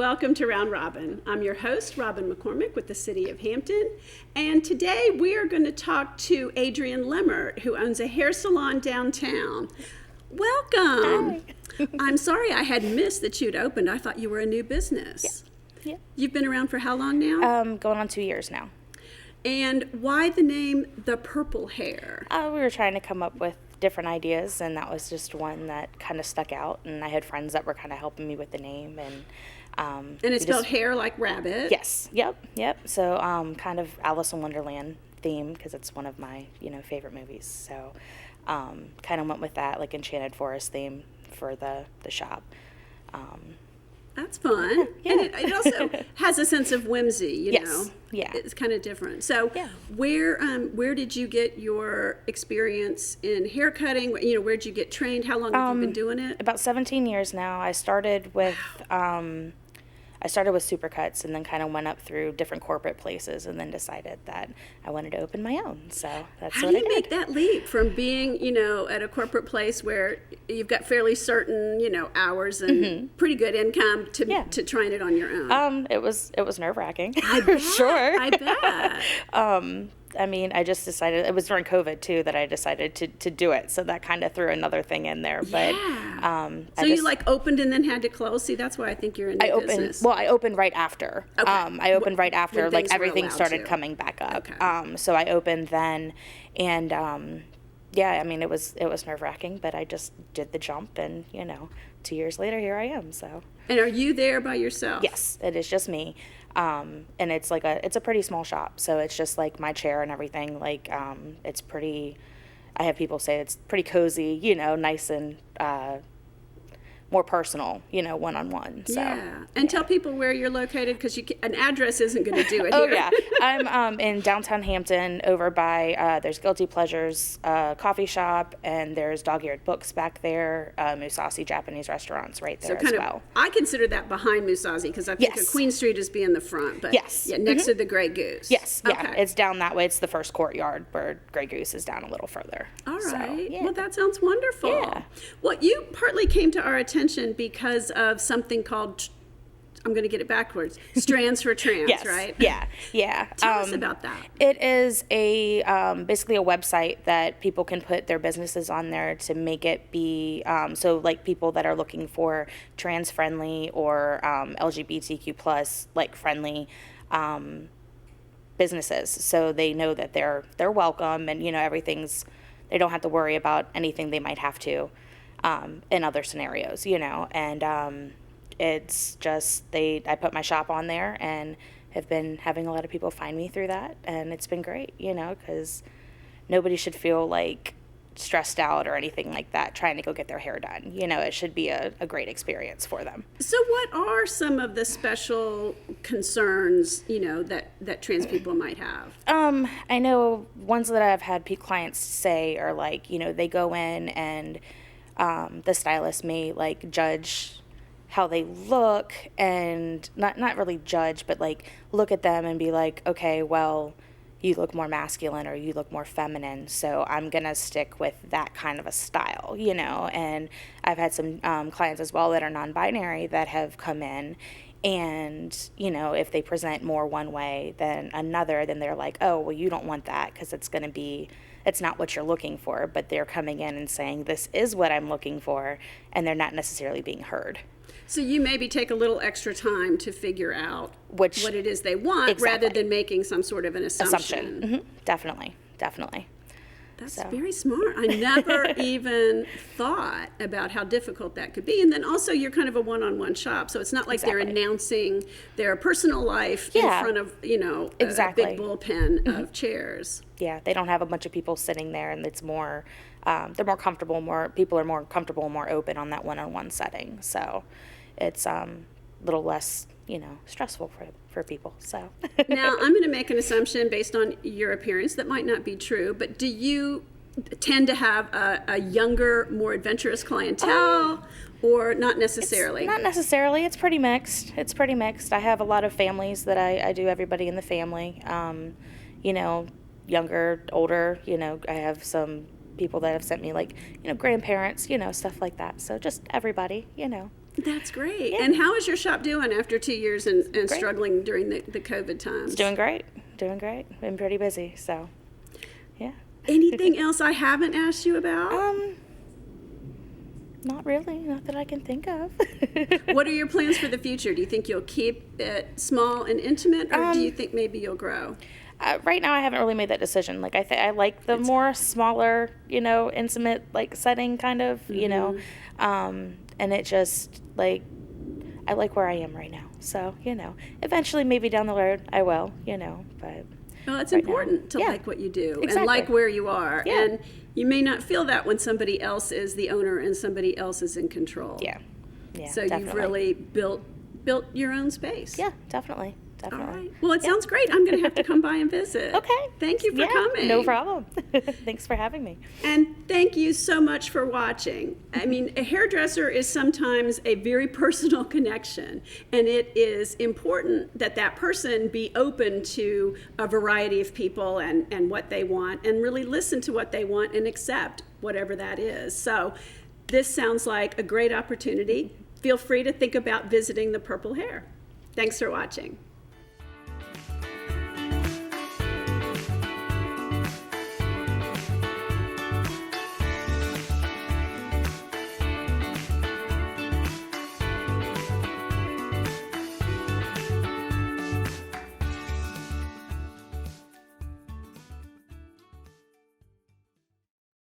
welcome to Round Robin. I'm your host, Robin McCormick with the City of Hampton, and today we are going to talk to Adrienne Lemmert, who owns a hair salon downtown. Welcome. Hi. I'm sorry I had missed that you'd opened. I thought you were a new business. Yeah. You've been around for how long now? Going on 2 years now. And why the name The Purple Hare? We were trying to come up with different ideas, and that was just one that kind of stuck out. And I had friends that were kind of helping me with the name, And it's spelled hair like rabbit. Yes. Yep. So kind of Alice in Wonderland theme because it's one of my favorite movies. So kind of went with that like Enchanted Forest theme for the shop. That's fun. Yeah. And it also has a sense of whimsy, you Yes. know. Yeah. It's kind of different. So Yeah. where did you get your experience in hair cutting? Where did you get trained? How long have you been doing it? About 17 years now. I started with Supercuts and then kind of went up through different corporate places and then decided that I wanted to open my own. So that's How what do I you did. make that leap from being, at a corporate place where you've got fairly certain, hours and pretty good income to trying it on your own? It was nerve-wracking. I for bet, sure. I bet. I just decided, it was during COVID too that I decided to do it. So that kind of threw another thing in there. But So you opened and then had to close? See, that's why I think you're in the business. I opened right after. Okay. I opened right after, When like things were everything allowed started to. coming back up. Okay. So I opened then, and it was nerve-wracking, but I just did the jump, and 2 years later, here I am. So. And are you there by yourself? Yes, it is just me. And it's a pretty small shop, so it's just like my chair and everything. Like it's pretty. I have people say it's pretty cozy, nice and more personal, one-on-one. So, Yeah, and tell people where you're located because an address isn't going to do it Oh, here. yeah. I'm in downtown Hampton over by, there's Guilty Pleasures coffee shop, and there's Dog-Eared Books back there, Musashi Japanese restaurants right there as well. I consider that behind Musashi because I think Yes. of Queen Street as being the front, but Yes. next to the Grey Goose. Yes, yeah, Okay. it's down that way. It's the first courtyard where Grey Goose is down a little further. All So, right. yeah. Well, that sounds wonderful. Yeah. Well, you partly came to our attention because of something called, I'm going to get it backwards, Strands for Trans, Yes. right? Yeah. Tell us about that. It is basically a website that people can put their businesses on there to make it be, so like people that are looking for trans friendly or LGBTQ plus like friendly businesses. So they know that they're welcome and, they don't have to worry about anything they might have to in other scenarios, and it's just I put my shop on there and have been having a lot of people find me through that, and it's been great, because nobody should feel like stressed out or anything like that trying to go get their hair done. It should be a great experience for them. So what are some of the special concerns, that trans people might have? I know ones that I've had clients say are like, they go in and the stylist may like judge how they look and not really judge, but like look at them and be like, okay, well, you look more masculine or you look more feminine, so I'm gonna stick with that kind of a style, and I've had some clients as well that are non-binary that have come in and, if they present more one way than another, then they're like, oh, well, you don't want that because it's not what you're looking for, but they're coming in and saying, this is what I'm looking for, and they're not necessarily being heard. So you maybe take a little extra time to figure out what it is they want Exactly. rather than making some sort of an assumption. Mm-hmm. Definitely. That's very smart. I never even thought about how difficult that could be. And then also you're kind of a one-on-one shop, so it's not like they're announcing their personal life in front of, a big bullpen of chairs. Yeah, they don't have a bunch of people sitting there, and it's more, they're more comfortable, people are more comfortable, more open on that one-on-one setting. So it's a little less, stressful for people. So Now, I'm going to make an assumption based on your appearance that might not be true, but do you tend to have a younger, more adventurous clientele, or not necessarily? Not necessarily. It's pretty mixed. I have a lot of families that I do everybody in the family, younger, older, I have some people that have sent me like, grandparents, stuff like that. So just everybody, That's great. Yeah. And how is your shop doing after 2 years and Great. struggling during the COVID times? It's doing great. Doing great. Been pretty busy, so yeah. Anything else I haven't asked you about? Not really. Not that I can think of. What are your plans for the future? Do you think you'll keep it small and intimate, or do you think maybe you'll grow? Right now, I haven't really made that decision. Like I like the more smaller, intimate setting kind of, and it just I like where I am right now. So eventually, maybe down the road, I will, but. Well, it's right important now. to Yeah. like what you do and Exactly. like where you are. Yeah. And you may not feel that when somebody else is the owner and somebody else is in control. Yeah. Yeah. So definitely. you've really built your own space. Yeah, definitely. All Definitely. right. Well, it sounds great. I'm going to have to come by and visit. Okay. Thank you for coming. No problem. Thanks for having me. And thank you so much for watching. I mean, a hairdresser is sometimes a very personal connection, and it is important that that person be open to a variety of people and what they want, and really listen to what they want and accept whatever that is. So this sounds like a great opportunity. Feel free to think about visiting the Purple Hare. Thanks for watching.